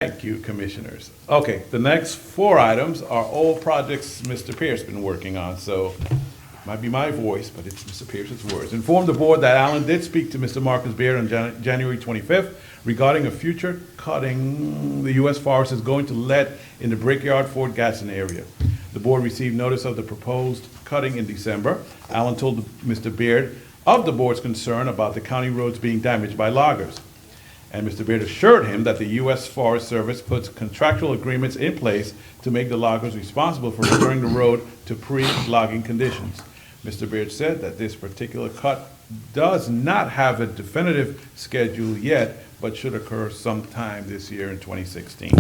Thank you, Commissioners. Okay, the next four items are all projects Mr. Pierce been working on, so might be my voice, but it's Mr. Pierce's words. Inform the board that Alan did speak to Mr. Marcus Beard on January 25th regarding a future cutting the U.S. Forest is going to let in the Brickyard Fort Gadsden area. The board received notice of the proposed cutting in December. Alan told Mr. Beard of the board's concern about the county roads being damaged by loggers. And Mr. Beard assured him that the U.S. Forest Service puts contractual agreements in place to make the loggers responsible for returning the road to pre-logging conditions. Mr. Beard said that this particular cut does not have a definitive schedule yet, but should occur sometime this year in 2016.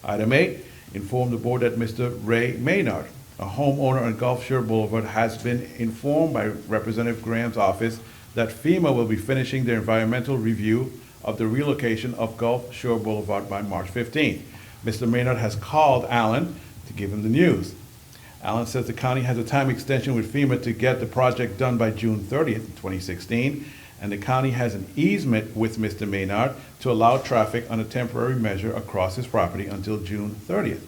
Item 8, inform the board that Mr. Ray Maynard, a homeowner on Gulf Shore Boulevard, has been informed by Representative Graham's office that FEMA will be finishing their environmental review of the relocation of Gulf Shore Boulevard by March 15th. Mr. Maynard has called Alan to give him the news. Alan says the county has a time extension with FEMA to get the project done by June 30th, 2016, and the county has an easement with Mr. Maynard to allow traffic on a temporary measure across his property until June 30th.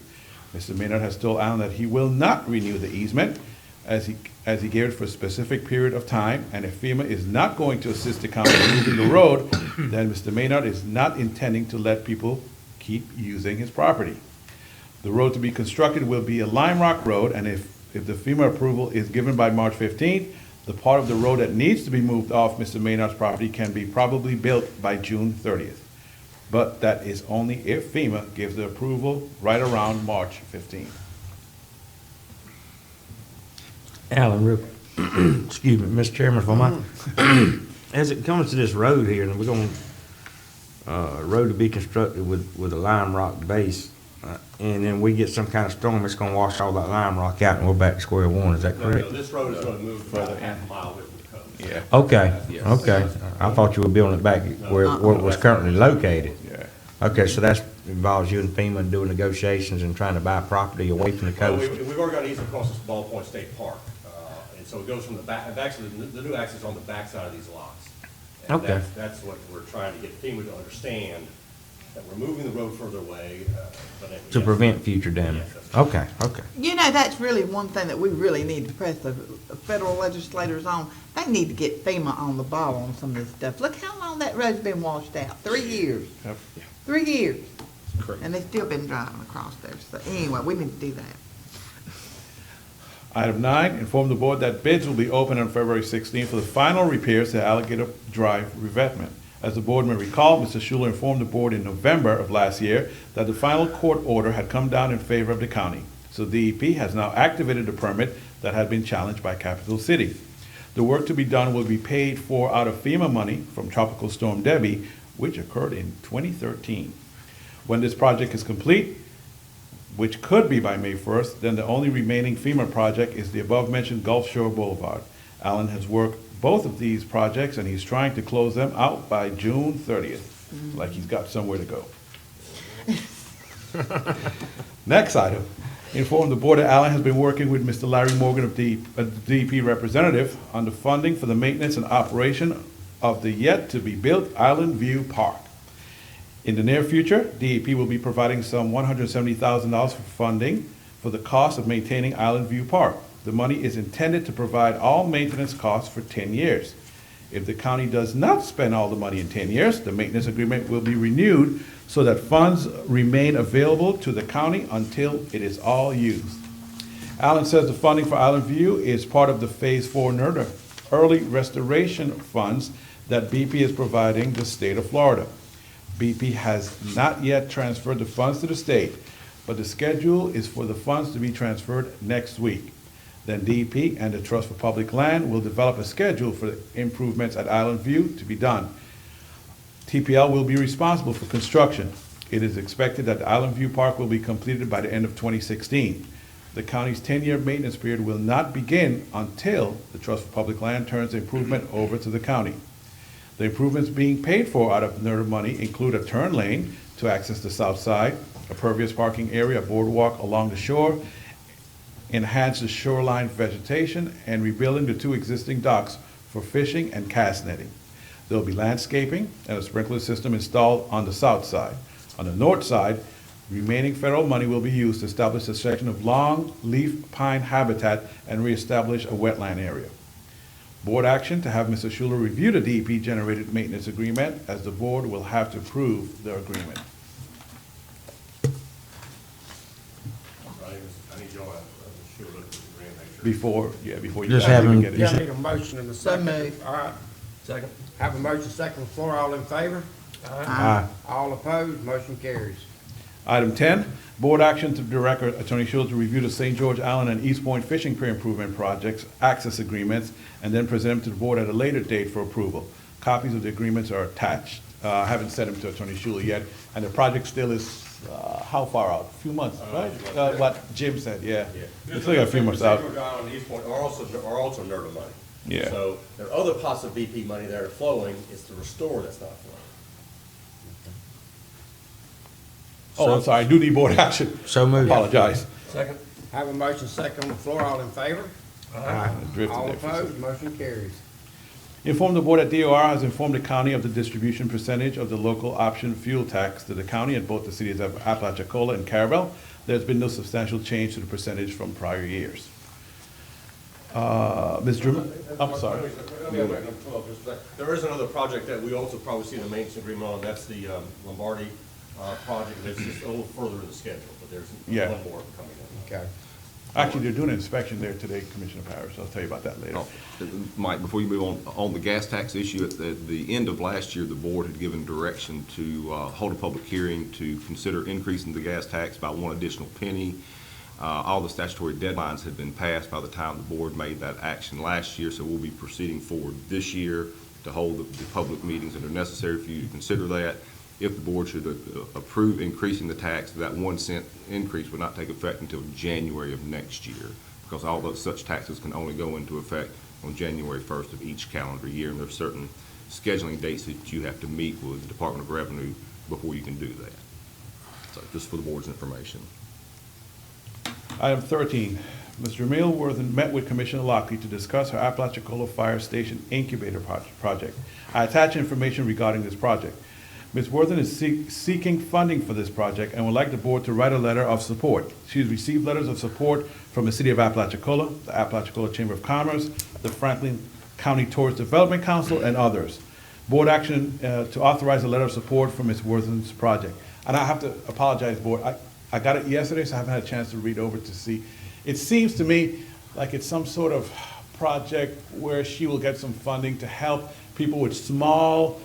Mr. Maynard has told Alan that he will not renew the easement as he gave it for a specific period of time, and if FEMA is not going to assist the county in moving the road, then Mr. Maynard is not intending to let people keep using his property. The road to be constructed will be a Lime Rock Road, and if the FEMA approval is given by March 15th, the part of the road that needs to be moved off Mr. Maynard's property can be probably built by June 30th. But that is only if FEMA gives the approval right around March 15th. Alan, excuse me, Mr. Chairman, if I might. As it comes to this road here, and we're going, road to be constructed with a lime rock base, and then we get some kind of storm, it's gonna wash all that lime rock out and we're back to square one, is that correct? No, this road is gonna move further half a mile away from the coast. Yeah. Okay, Yes. okay. I thought you were building it back where it was currently located. Yeah. Okay, so that involves you and FEMA doing negotiations and trying to buy property away from the Well, coast. we've already got an easement across this Ballpoint State Park, and so it goes from the back, actually, the new access is on the backside of these lots. And Okay. That's what we're trying to get FEMA to understand, that we're moving the road further away, but. To prevent future damage. Yes, that's right. Okay, okay. You know, that's really one thing that we really need to press the federal legislators on. They need to get FEMA on the ball on some of this stuff. Look how long that road's been washed out, 3 years. Yep. 3 years. Correct. And they've still been driving across there. So anyway, we need to do that. Item 9, inform the board that bids will be open on February 16th for the final repairs to Alligator Drive revetment. As the board may recall, Mr. Schuler informed the board in November of last year that the final court order had come down in favor of the county. So DEP has now activated the permit that had been challenged by Capital City. The work to be done will be paid for out of FEMA money from Tropical Storm Debbie, which occurred in 2013. When this project is complete, which could be by May 1st, then the only remaining FEMA project is the above-mentioned Gulf Shore Boulevard. Alan has worked both of these projects, and he's trying to close them out by June 30th, like he's got somewhere to go. Next item, inform the board that Alan has been working with Mr. Larry Morgan of the DEP representative on the funding for the maintenance and operation of the yet-to-be-built Island View Park. In the near future, DEP will be providing some $170,000 for funding for the cost of maintaining Island View Park. The money is intended to provide all maintenance costs for 10 years. If the county does not spend all the money in 10 years, the maintenance agreement will be renewed so that funds remain available to the county until it is all used. Alan says the funding for Island View is part of the Phase 4 NERDA early restoration funds that BP is providing the state of Florida. BP has not yet transferred the funds to the state, but the schedule is for the funds to be transferred next week. Then DEP and the Trust for Public Land will develop a schedule for the improvements at Island View to be done. TPL will be responsible for construction. It is expected that the Island View Park will be completed by the end of 2016. The county's 10-year maintenance period will not begin until the Trust for Public Land turns the improvement over to the county. The improvements being paid for out of NERDA money include a turn lane to access the south side, a pervious parking area, a boardwalk along the shore, enhance the shoreline vegetation, and rebuilding the 2 existing docks for fishing and cast netting. There will be landscaping and a sprinkler system installed on the south side. On the north side, remaining federal money will be used to establish a section of long-leaf pine habitat and reestablish a wetland area. Board action to have Mr. Schuler review the DEP-generated maintenance agreement, as the board will have to approve the agreement. I need y'all to sure look at the agreement, make sure. Before you Just guys have even him- get it. Yeah, I need a motion and a second. moved. All right, Second. have a motion second on the floor, all in favor? Aye. All opposed, motion carries. Item 10, board action to direct Attorney Schuler to review the St. George Island and East Point Fishing Pier Improvement Projects access agreements and then present them to the board at a later date for approval. Copies of the agreements are attached. I haven't sent them to Attorney Schuler yet, and the project still is, how far out? A few months, right? What Jim said, yeah. It's like a few months out. St. George Island and East Point are also NERDA money. Yeah. So there are other pots of BP money that are flowing, it's the restore that's not flowing. Oh, I'm sorry, I do need board action. So moved. Apologize. Second. Have a motion second on the floor, all in favor? Drifted All there for a second. opposed, motion carries. Inform the board that DOR has informed the county of the distribution percentage of the local option fuel tax to the county in both the cities of Apalachicola and Carabel. There's been no substantial change to the percentage from prior years. Ms. Drummond, I'm sorry. There is another project that we also probably see the maintenance agreement on, that's the Lombardi project, that's just a little further in the schedule, but there's Yeah. one more coming in. Okay. Actually, they're doing an inspection there today, Commissioner Parrish. I'll tell you about that later. Mike, before you move on the gas tax issue, at the end of last year, the board had given direction to hold a public hearing to consider increasing the gas tax by one additional penny. All the statutory deadlines had been passed by the time the board made that action last year, so we'll be proceeding forward this year to hold the public meetings that are necessary for you to consider that. If the board should approve increasing the tax, that 1 cent increase would not take effect until January of next year, because all those such taxes can only go into effect on January 1st of each calendar year, and there are certain scheduling dates that you have to meet with the Department of Revenue before you can do that. So just for the board's information. Item 13, Mr. Emil Worthen met with Commissioner Lockley to discuss her Apalachicola Fire Station Incubator project. I attach information regarding this project. Ms. Worthen is seeking funding for this project and would like the board to write a letter of support. She has received letters of support from the City of Apalachicola, the Apalachicola Chamber of Commerce, the Franklin County Tourist Development Council, and others. Board action to authorize a letter of support for Ms. Worthen's project. And I have to apologize, board. I got it yesterday, so I haven't had a chance to read over to see. It seems to me like it's some sort of project where she will get some funding to help people with small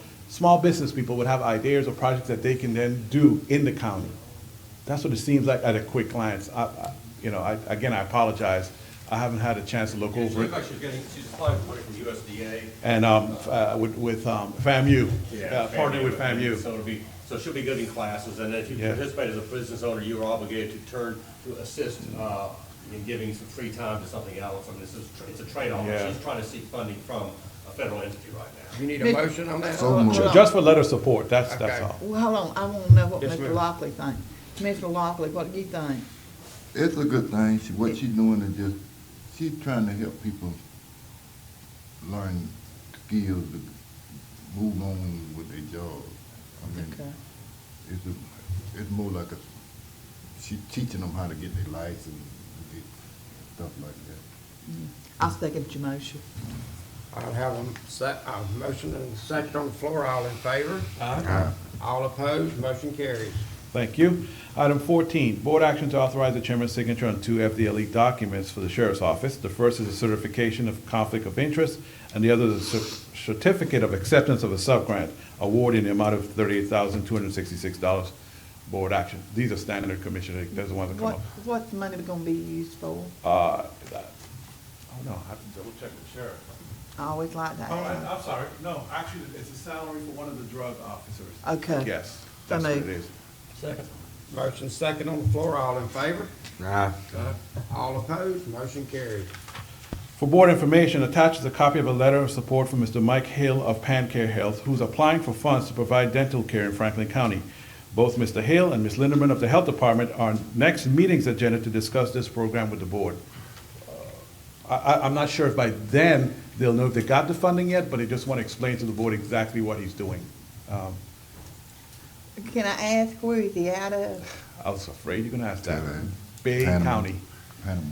business people would have ideas or projects that they can then do in the county. That's what it seems like at a quick glance. Again, I apologize. I haven't had a chance to look It over looks it. like she's applying for money from USDA. And with FAMU, partnering with FAMU. So she'll be giving classes, and then if you Yeah. participate as a business owner, you are obligated to assist in giving some free time to something else. I mean, it's a trade-off. Yeah. She's trying to seek funding from a federal entity right now. You need a motion on that? Just for letter of support, that's Okay. all. Well, hold on, I want to know what Yes, Mr. ma'am. Lockley thinks. Mr. Lockley, what do you think? It's a good thing. What she's doing is just, she's trying to help people learn skills to move on with their job. I mean, Okay. it's more like she's teaching them how to get their license and get stuff like that. I'll second your motion. I'll have a motion and a second on the floor, all in favor? All opposed, motion carries. Thank you. Item 14, board action to authorize the chairman's signature on 2 FDLE documents for the sheriff's office. The first is a certification of conflict of interest, and the other is a certificate of acceptance of a sub-grant award in the amount of $38,266. Board action. These are standard, Commissioner. Those are the ones that come up. What's the money gonna be used for? Oh, no, I have to double check with sheriff. I always like to ask. I'm sorry. No, actually, it's a salary for one of the drug officers. Okay. Yes, So that's what it moved. is. Second. Motion second on the floor, all in favor? Aye. All opposed, motion carries. For board information, attached is a copy of a letter of support from Mr. Mike Hill of PanCare Health, who's applying for funds to provide dental care in Franklin County. Both Mr. Hill and Ms. Linderman of the Health Department are on next meeting's agenda to discuss this program with the board. I'm not sure if by then they'll know if they got the funding yet, but they just want to explain to the board exactly what he's doing. Can I ask, where is he out of? I was afraid you're gonna ask that. Panama. Bay Panama. County. Panama.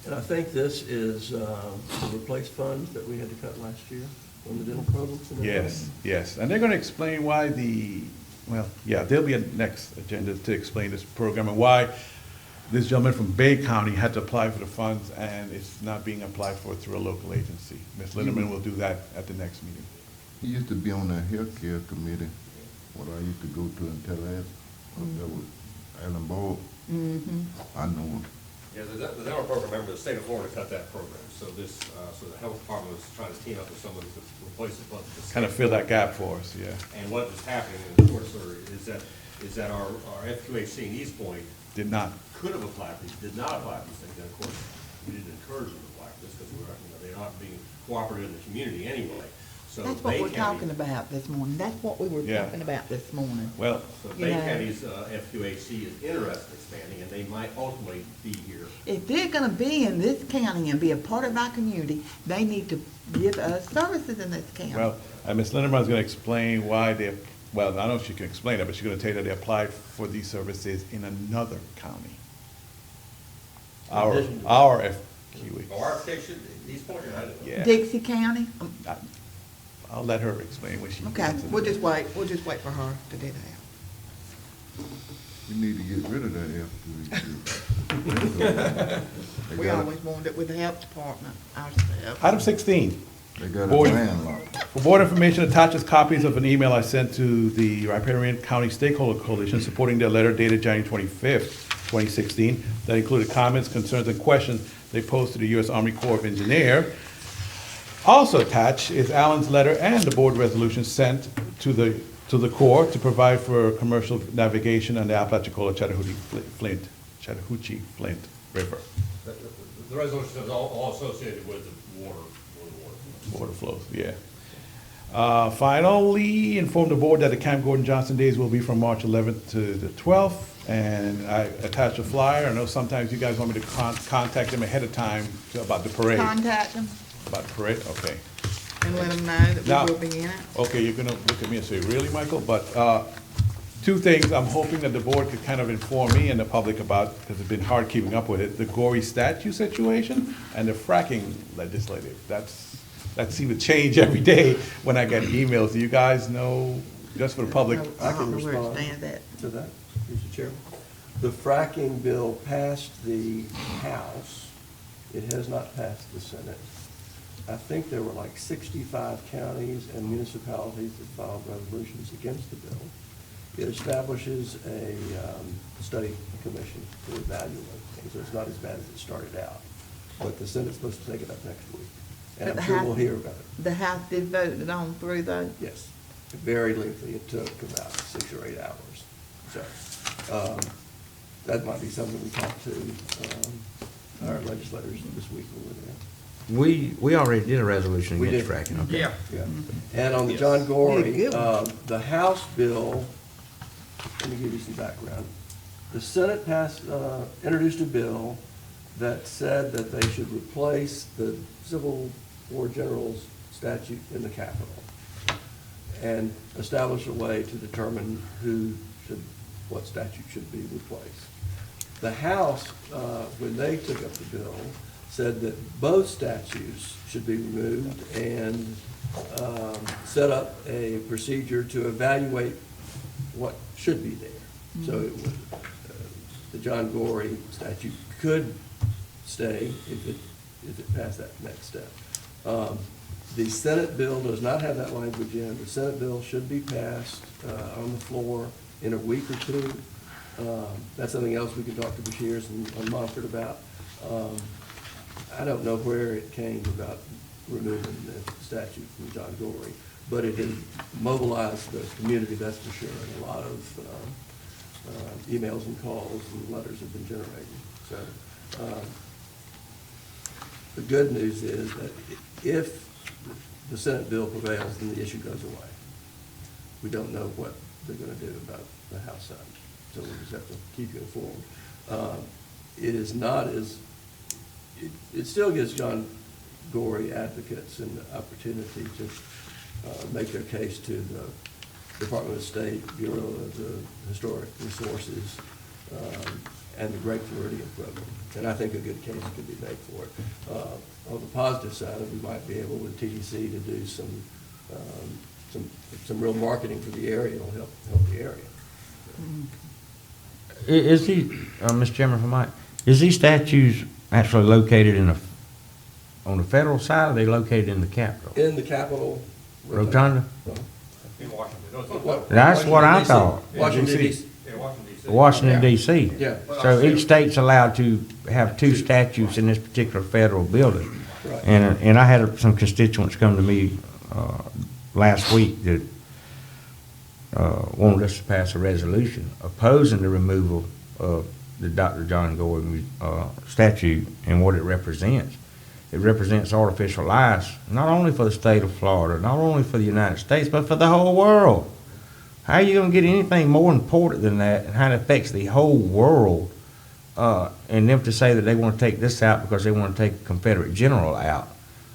And I think this is to replace funds that we had to cut last year on the dental programs. and everything. Yes, yes. And they're gonna explain why there'll be a next agenda to explain this program and why this gentleman from Bay County had to apply for the funds and it's not being applied for through a local agency. Ms. Linderman will do that at the next meeting. He used to be on the healthcare committee, what I used to go to and tell us, that was Alan Ball. I know him. Yeah, the dental program, remember, the state of Florida cut that program, so so the health department was trying to team up with somebody to replace it, but. Kind of fill that gap for us, yeah. And what was happening, and of course, sir, is that our FQHC in East Point Did not. could have applied, these did not apply for these things, and of course, we didn't encourage them to apply for this, because they're not being cooperative in the community anyway, so. That's what Bay we're County- talking about this morning. That's what we were Yeah. talking about this morning. Well, So You Bay know. County's FQHC is interested in expanding, and they might ultimately be here. If they're gonna be in this county and be a part of our community, they need to give us services in this county. well, Ms. Linderman's gonna explain why they, well, I don't know if she can explain it, but she's gonna tell you that they applied for these services in another county. Our FQE. Oh, our station, East Point, I don't know. Yeah. Dixie County? I'll let her explain when she. Okay, gets to we'll the- just wait for her to do that. We need to get rid of that FQHC. They We got a- always wanted it with the health department ourselves. Item 16. They got a Board- landlocked. For board information, attaches copies of an email I sent to the Riparian County Stakeholder Coalition supporting their letter dated January 25th, 2016, that included comments, concerns, and questions they posed to the U.S. Army Corps of Engineer. Also attached is Alan's letter and the board resolution sent to the Corps to provide for commercial navigation on the Apalachicola Chattahoochee Flint River. The resolution is all associated with the water. Water flows, yeah. Finally, inform the board that the Camp Gordon Johnson Days will be from March 11th to the 12th. And I attached a flyer. I know sometimes you guys want me to contact them ahead of time about the parade. Contact them About the parade, okay. and let them know Now- that we will be in it. Okay, you're gonna look at me and say, really, Michael? But two things I'm hoping that the board could kind of inform me and the public about, because it's been hard keeping up with it, the Gory statue situation and the fracking legislative. That seems to change every day when I get emails. Do you guys know, just for the public? I can don't know where it respond. stands at. To that, Mr. Chairman. The fracking bill passed the House. It has not passed the Senate. I think there were like 65 counties and municipalities that filed resolutions against the bill. It establishes a study commission to evaluate things, so it's not as bad as it started out. But the Senate's supposed to take it up next week, and But the I'm sure House- we'll hear about it. The House did vote it on through though. Yes, very lengthy. It took about 6 or 8 hours. So, that might be something we talk to, our legislators this week when we're there. We already did a resolution We against did. fracking, okay? Yeah. Yeah. And on the John Gory, Yeah, good one. the House bill, let me give you some background. The Senate passed, introduced a bill that said that they should replace the Civil War General's statute in the Capitol and establish a way to determine what statute should be replaced. The House, when they took up the bill, said that both statutes should be removed and set up a procedure to evaluate what should be there. So it would, the John Gory statute could stay if it passed that next step. The Senate bill does not have that language in. The Senate bill should be passed on the floor in a week or two. That's something else we can talk to Bashirs and Montford about. I don't know where it came about removing the statute from John Gory, but it has mobilized the community, that's for sure, and a lot of emails and calls and letters have been generated. So the good news is that if the Senate bill prevails, then the issue goes away. We don't know what they're going to do about the House side, so we just have to keep you informed. It is not as it still gives John Gorey advocates an opportunity to make their case to the Department of State, Bureau of the Historic Resources, and the Great Floridian Program. And I think a good case could be made for it. On the positive side, we might be able with TDC to do some real marketing for the area. It'll help the area. Is he, Mr. Chairman, if I might, is these statues actually located on the federal side, or are they located in the Capitol? In the Capitol. Rotunda? In Washington. No, it's What- That's what I Washington, thought. DC. Washington, D.C. Yeah, Washington DC. Washington DC. Yeah. So each state's allowed to have two statues in this particular federal building. Right. And I had some constituents come to me last week that wanted us to pass a resolution opposing the removal of the Dr. John Gorey statue and what it represents. It represents artificial life, not only for the state of Florida, not only for the United States, but for the whole world. How are you going to get anything more important than that, and how it affects the whole world? And them to say that they want to take this out because they want to take a Confederate general out.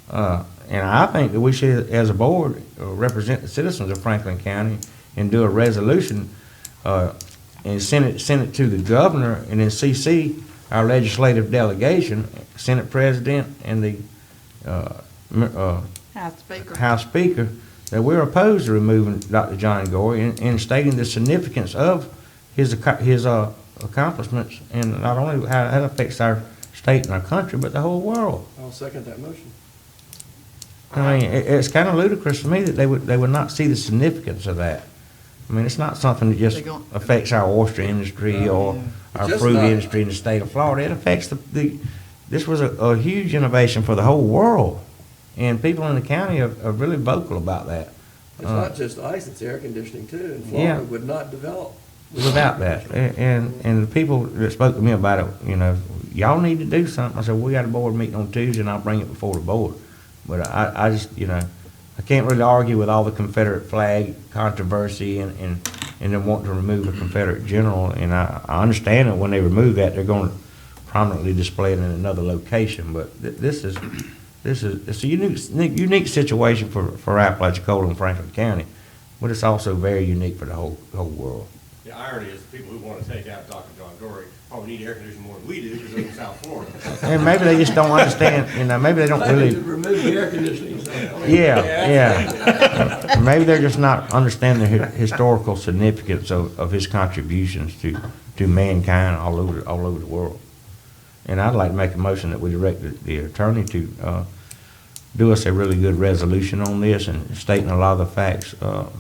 And I think that we should, as a board, represent the citizens of Franklin County and do a resolution and send it to the governor, and then CC our legislative delegation, Senate President, and the House Speaker. House Speaker, that we're opposed to removing Dr. John Gorey and stating the significance of his accomplishments, and not only how that affects our state and our country, but the whole world. I'll second that motion. I mean, it's kind of ludicrous to me that they would not see the significance of that. I mean, it's not something that just They gon- affects our oyster industry or our Just fruit not. industry in the state of Florida. It affects this was a huge innovation for the whole world. And people in the county are really vocal about that. It's not just ice, it's air conditioning too, and Yeah. Florida would not develop. Without that, and the people that spoke to me about it, y'all need to do something. I said, we got a board meeting on Tuesday, and I'll bring it before the board. But I just, I can't really argue with all the Confederate flag controversy and them wanting to remove a Confederate general. And I understand that when they remove that, they're going to prominently display it in another location. But it's a unique situation for Apalachicola and Franklin County, but it's also very unique for the whole world. The irony is the people who want to take out Dr. John Gorey probably need air conditioning more than we do because they're in South Florida. And maybe they just don't understand, maybe they don't I need really, to remove the air conditioning. yeah. Maybe they're just not understanding the historical significance of his contributions to mankind all over the world. And I'd like to make a motion that we direct the attorney to do us a really good resolution on this and stating a lot of the facts,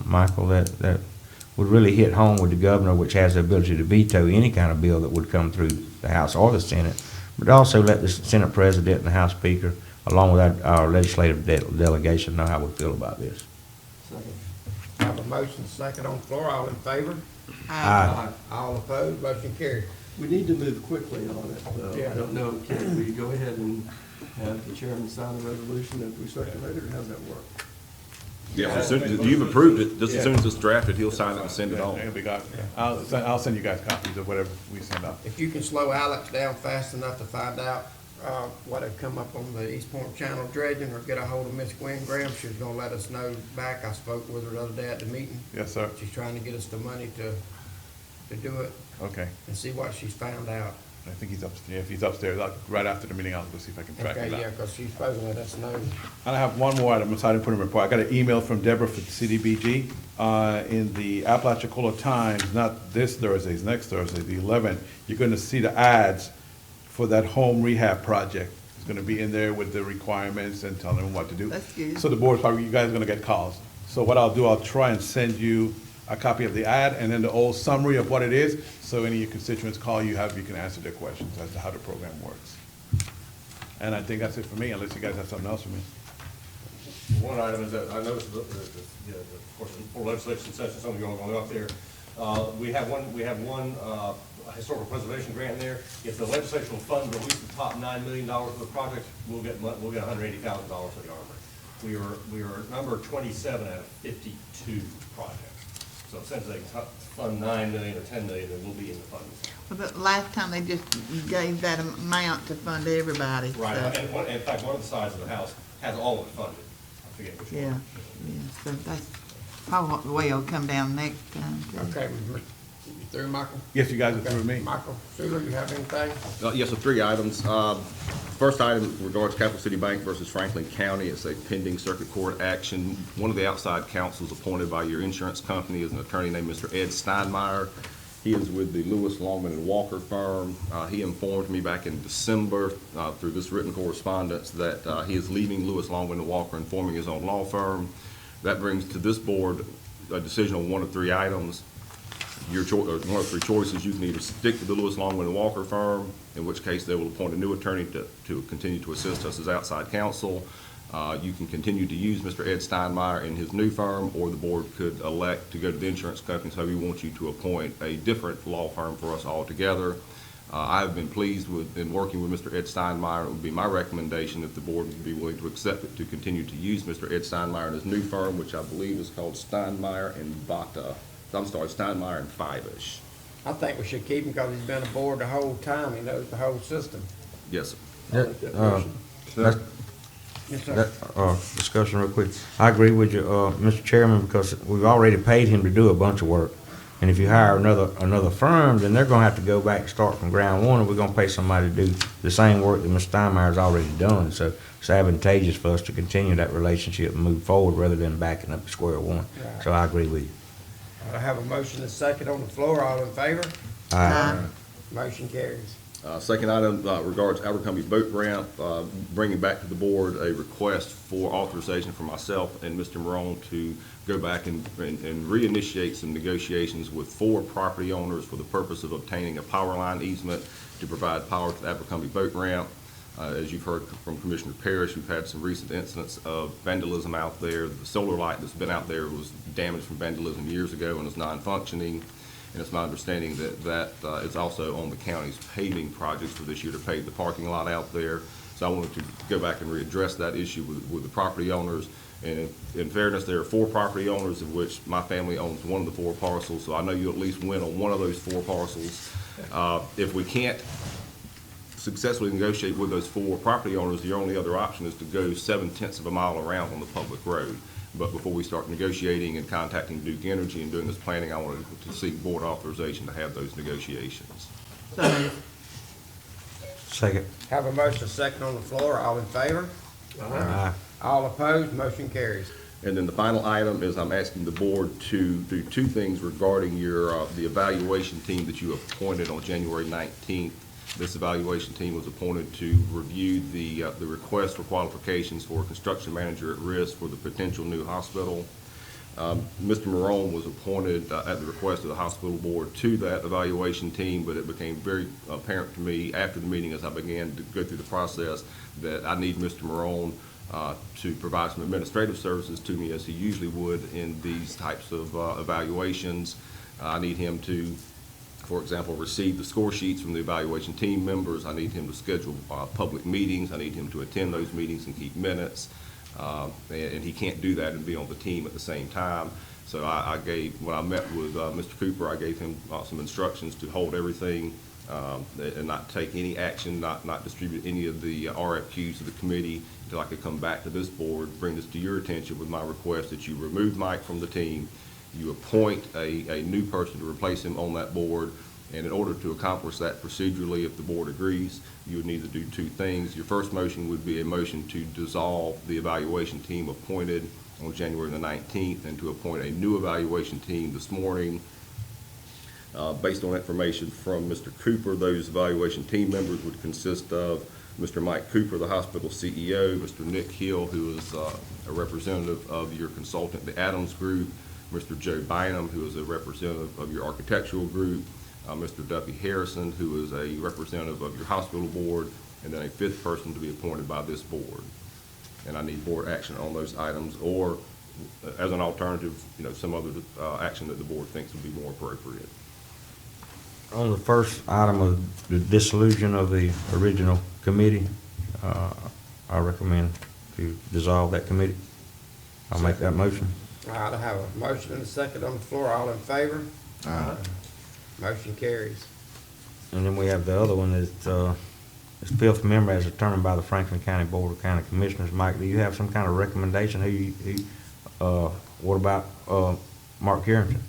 Michael, that would really hit home with the governor, which has the ability to veto any kind of bill that would come through the House or the Senate, but also let the Senate President and the House Speaker, along with our legislative delegation, know how we feel about this. Second. I have a motion second on the floor. All in favor? Aye. All opposed? Motion carried. We need to move quickly on it, though. Yeah. I don't know, can we go ahead and have the chairman sign the resolution if we circulate it, or how does that work? Yeah, as soon as you've approved it, just as soon as it's drafted, he'll sign it and send it on. It'll be got. I'll send you guys copies of whatever we send out. If you can slow Alex down fast enough to find out what had come up on the East Point Channel dredging, or get a hold of Miss Gwen Graham, she was gonna let us know back. I spoke with her the other day at the meeting. Yes, sir. She's trying to get us the money to do it Okay. and see what she's found out. I think he's upstairs. If he's upstairs, right after the meeting, I'll go see if I can track Okay, him yeah, down. because she's supposed to let us know. And I have one more item, so I didn't put in a report. I got an email from Deborah for CDBG in the Apalachicola Times, not this Thursday, it's next Thursday, the 11th. You're going to see the ads for that home rehab project. It's going to be in there with the requirements and telling them what to do. That's good. So the board, probably, you guys are going to get calls. So what I'll do, I'll try and send you a copy of the ad and then the old summary of what it is. So any of your constituents call you can answer their questions as to how the program works. And I think that's it for me, unless you guys have something else for me. One item is that I noticed, of course, for legislation session, some of you all going up there. We have one historical preservation grant there. If the legislature will fund at least the top $9 million of the project, we'll get $180,000 for the armory. We are number 27 out of 52 projects. So essentially, they fund 9 million or 10 million, then we'll be in the funds. Well, the last time they just gave that amount to fund everybody. Right, so- and in fact, one of the sides of the house has all of it funded. I forget which one. Yeah, yeah, so that's probably the way it'll come down next time. too. Okay, you through, Michael? Yes, you guys are through me. Michael Schuler, you have anything? Yes, so 3 items. First item regards Capital City Bank versus Franklin County. It's a pending circuit court action. One of the outside counsels appointed by your insurance company is an attorney named Mr. Ed Steinmeier. He is with the Lewis, Longman, and Walker firm. He informed me back in December through this written correspondence that he is leaving Lewis, Longman, and Walker and forming his own law firm. That brings to this board a decision on 1 of 3 items. One of 3 choices. You can either stick with the Lewis, Longman, and Walker firm, in which case they will appoint a new attorney to continue to assist us as outside counsel. You can continue to use Mr. Ed Steinmeier in his new firm, or the board could elect to go to the insurance company, so we want you to appoint a different law firm for us altogether. I have been pleased in working with Mr. Ed Steinmeier. It would be my recommendation, if the board would be willing to accept it, to continue to use Mr. Ed Steinmeier in his new firm, which I believe is called Steinmeier and Steinmeier and Fivish. I think we should keep him because he's been aboard the whole time. He knows the whole system. Yes, sir. I'll make that motion. That's, Yes, sir. that, discussion real quick. I agree with you, Mr. Chairman, because we've already paid him to do a bunch of work. And if you hire another firm, then they're gonna have to go back and start from ground one, and we're gonna pay somebody to do the same work that Mr. Steinmeier's already done. So it's advantageous for us to continue that relationship and move forward rather than backing up to square one. Right. So I agree with you. I have a motion and a second on the floor. All in favor? Aye. Motion carries. Second item regards Abercrombie Boat Ramp, bringing back to the board a request for authorization for myself and Mr. Morone to go back and reinitiate some negotiations with 4 property owners for the purpose of obtaining a power line easement to provide power to the Abercrombie Boat Ramp. As you've heard from Commissioner Parrish, we've had some recent incidents of vandalism out there. The solar light that's been out there was damaged from vandalism years ago and is non-functioning. And it's my understanding that is also on the county's paving projects for this year to pave the parking lot out there. So I wanted to go back and readdress that issue with the property owners. And in fairness, there are 4 property owners, of which my family owns 1 of the 4 parcels. So I know you'll at least win on 1 of those 4 parcels. If we can't successfully negotiate with those 4 property owners, the only other option is to go 7/10 of a mile around on the public road. But before we start negotiating and contacting Duke Energy and doing this planning, I wanted to seek board authorization to have those negotiations. So moved. Second. Have a motion and a second on the floor. All in favor? Aye. All opposed? Motion carries. And then the final item is I'm asking the board to do 2 things regarding the evaluation team that you appointed on January 19th. This evaluation team was appointed to review the request for qualifications for a construction manager at risk for the potential new hospital. Mr. Morone was appointed at the request of the hospital board to that evaluation team, but it became very apparent to me after the meeting, as I began to go through the process, that I need Mr. Morone to provide some administrative services to me, as he usually would in these types of evaluations. I need him to, for example, receive the score sheets from the evaluation team members. I need him to schedule public meetings. I need him to attend those meetings and keep minutes. And he can't do that and be on the team at the same time. So when I met with Mr. Cooper, I gave him some instructions to hold everything and not take any action, not distribute any of the RFQs to the committee until I could come back to this board, bring this to your attention with my request that you remove Mike from the team, you appoint a new person to replace him on that board, and in order to accomplish that procedurally, if the board agrees, you would need to do 2 things. Your first motion would be a motion to dissolve the evaluation team appointed on January the 19th and to appoint a new evaluation team this morning. Based on information from Mr. Cooper, those evaluation team members would consist of Mr. Mike Cooper, the hospital CEO, Mr. Nick Hill, who is a representative of your consultant, the Adams Group, Mr. Joe Bynum, who is a representative of your architectural group, Mr. Duffy Harrison, who is a representative of your hospital board, and then a 5th person to be appointed by this board. And I need board action on those items, or as an alternative, some other action that the board thinks would be more appropriate. On the first item of the dissolution of the original committee, I recommend to dissolve that committee. I'll make that motion. All right, I have a motion and a second on the floor. All in favor? Motion carries. And then we have the other one that, is fifth member as determined by the Franklin County Board of County Commissioners. Mike, do you have some kind of recommendation? What about, Mark Carrington?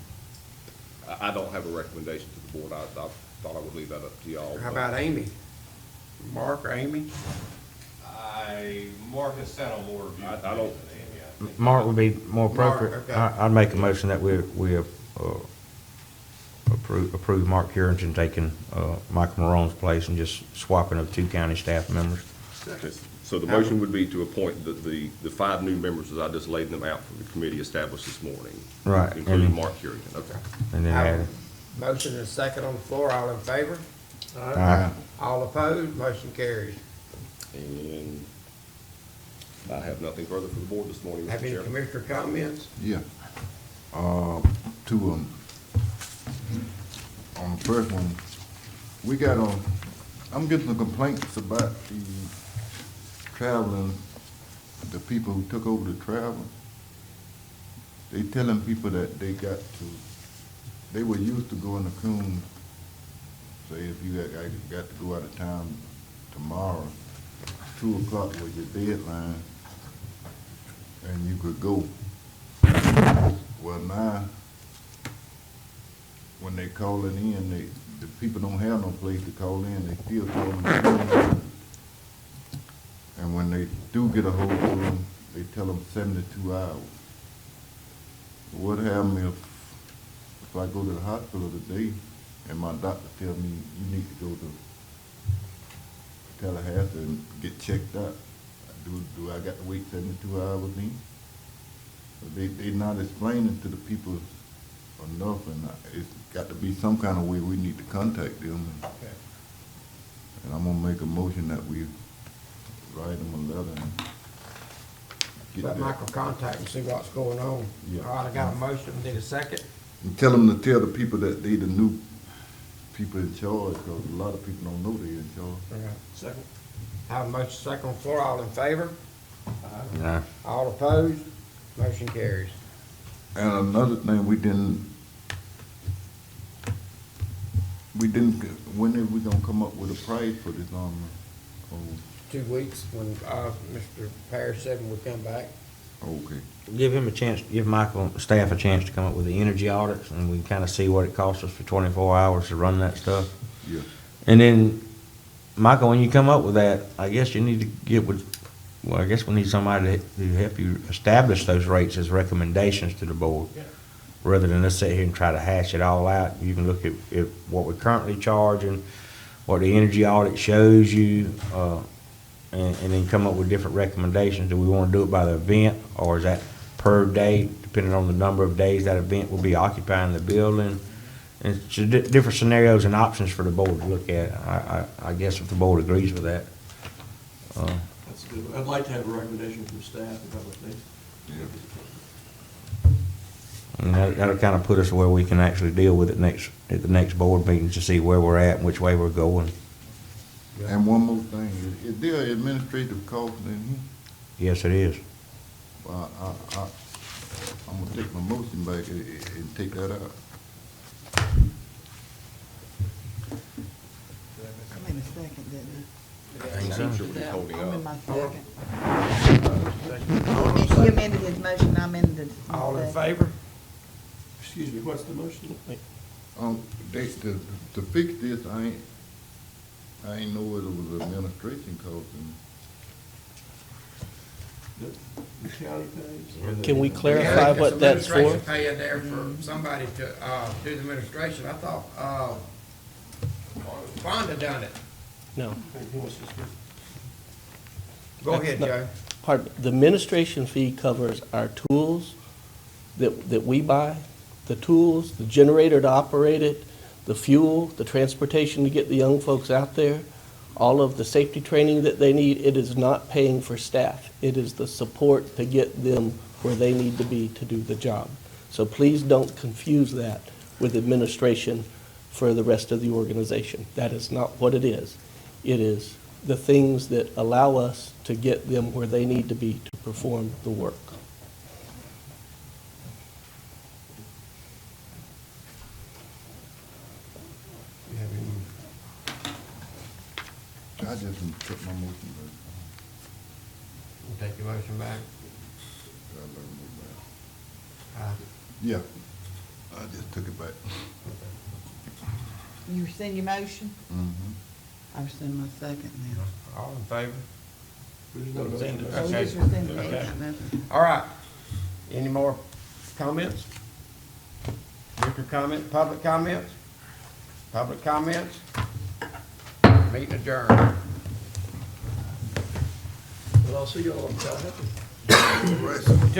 I don't have a recommendation to the board. I thought I would leave that up to y'all. How about Amy? Mark or Amy? Mark has sat on more reviews. I don't- than Amy, I think. Mark would be more appropriate. Mark, okay. I'd make a motion that we approve Mark Carrington taking, Michael Marone's place and just swapping of two county staff members. So the motion would be to appoint the five new members as I just laid them out for the committee established this morning. Right, Including and- Mark Carrington. Okay. And then Have add, a motion and a second on the floor. All in favor? Aye. All opposed? Motion carries. And I have nothing further for the board this morning, Have Mr. any Chairman. commissioner comments? Yeah. Two of them. On the first one, we got I'm getting some complaints about the traveling, the people who took over the travel. They telling people that they were used to going to cruise. Say if you got to go out of town tomorrow, 2 o'clock was your deadline, and you could go. Well, now, when they calling in, the people don't have no place to call in, they still calling in. And when they do get a hold of them, they tell them 72 hours. What happens if I go to the hospital today and my doctor tell me you need to go to Tallahassee and get checked out? Do I got to wait 72 hours then? They not explaining to the people enough, and it's got to be some kind of way we need to contact them. And I'm gonna make a motion that we write them a letter and get Let that. Michael contact and see what's going on. Yeah. All right, I got a motion. Need a second? And tell them to tell the people that they the new people in charge, because a lot of people don't know they're in charge. Second. Have a motion second on the floor. All in favor? Aye. All opposed? Motion carries. And another thing, when are we gonna come up with a price for this armor? 2 weeks when, Mr. Parrish said when we come back. Okay. Give him a chance, give Michael and staff a chance to come up with the energy audits, and we can kind of see what it costs us for 24 hours to run that stuff. Yeah. And then, Michael, when you come up with that, I guess you need to get with, well, I guess we need somebody to help you establish those rates as recommendations to the board. Rather than us sit here and try to hash it all out. You can look at what we're currently charging, what the energy audit shows you, and then come up with different recommendations. Do we want to do it by the event, or is that per day, depending on the number of days that event will be occupying the building? And it's different scenarios and options for the board to look at. I guess if the board agrees with that. That's good. I'd like to have a recommendation from staff about what they. And that'll kind of put us where we can actually deal with it at the next board meeting to see where we're at and which way we're going. And one more thing, is there an administrative cost in here? Yes, it is. Well, I'm gonna take my motion back and take that out. I'm in a second, didn't I'm sure we're holding I? I'm in up. my second. He amended his motion, I amended his. All in favor? Excuse me, what's the motion? To fix this, I ain't know whether it was administration cost. The county pays? Can we clarify what that's for? Administration pay in there for somebody to, do the administration. I thought, Fonda done it. No. Who wants to speak? Go ahead, Joe. Pardon, the administration fee covers our tools that we buy, the tools, the generator to operate it, the fuel, the transportation to get the young folks out there, all of the safety training that they need. It is not paying for staff. It is the support to get them where they need to be to do the job. So please don't confuse that with administration for the rest of the organization. That is not what it is. It is the things that allow us to get them where they need to be to perform the work. I just took my motion back. You take your motion back? I let it move back. Aye. Yeah, I just took it back. You rescind your motion? Mm-hmm. I rescind my second now. All in favor? So we Okay. just rescinded it. Okay. No. All right. Any more comments? Written comment, public comments? Public comments? Meeting adjourned. Well, I'll see y'all. I'll have to-